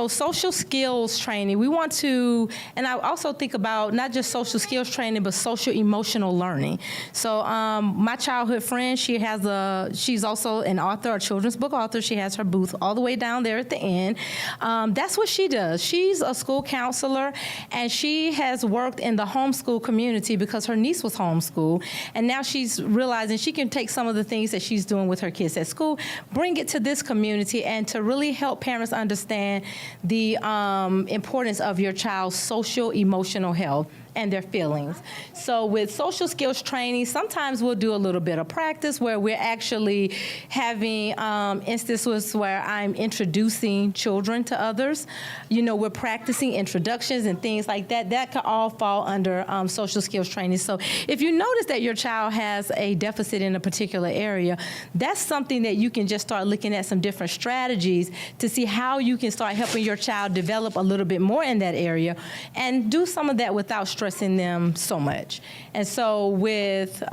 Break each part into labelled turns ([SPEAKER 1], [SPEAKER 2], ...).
[SPEAKER 1] so social skills training, we want to, and I also think about not just social skills training, but social emotional learning. So my childhood friend, she's also an author, a children's book author. She has her booth all the way down there at the end. That's what she does. She's a school counselor, and she has worked in the homeschool community because her niece was homeschooled, and now she's realizing she can take some of the things that she's doing with her kids at school, bring it to this community, and to really help parents understand the importance of your child's social emotional health and their feelings. So with social skills training, sometimes we'll do a little bit of practice where we're actually having instances where I'm introducing children to others. You know, we're practicing introductions and things like that. That could all fall under social skills training. So if you notice that your child has a deficit in a particular area, that's something that you can just start looking at some different strategies to see how you can start helping your child develop a little bit more in that area, and do some of that without stressing them so much. And so with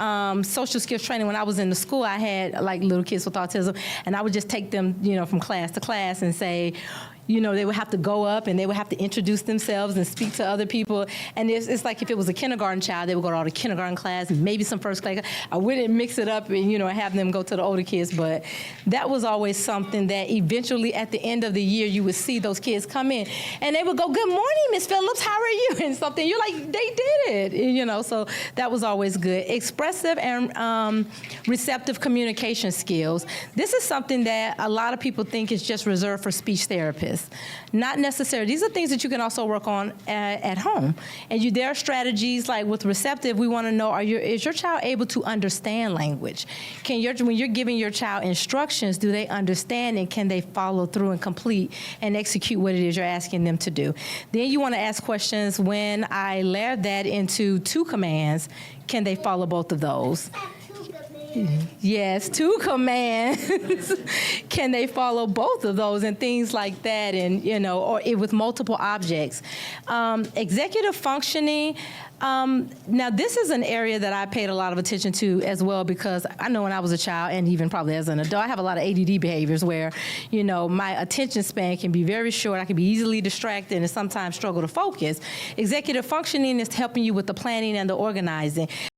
[SPEAKER 1] social skills training, when I was in the school, I had like little kids with autism, and I would just take them, you know, from class to class and say, you know, they would have to go up and they would have to introduce themselves and speak to other people. And it's like if it was a kindergarten child, they would go to all the kindergarten class, maybe some first grade. I wouldn't mix it up and, you know, have them go to the older kids, but that was always something that eventually at the end of the year, you would see those kids come in and they would go, "Good morning, Miss Phillips, how are you?" And something, you're like, they did it, you know, so that was always good. Expressive and receptive communication skills. This is something that a lot of people think is just reserved for speech therapists. Not necessarily. These are things that you can also work on at home. And there are strategies like with receptive, we want to know, is your child able to understand language? When you're giving your child instructions, do they understand and can they follow through and complete and execute what it is you're asking them to do? Then you want to ask questions, when I layer that into 2 commands, can they follow both of those? Yes, 2 commands. Can they follow both of those and things like that, and you know, or with multiple objects. Executive functioning. Now this is an area that I paid a lot of attention to as well, because I know when I was a child and even probably as an adult, I have a lot of ADD behaviors where, you know, my attention span can be very short. I can be easily distracted and sometimes struggle to focus. Executive functioning is helping you with the planning and the organizing.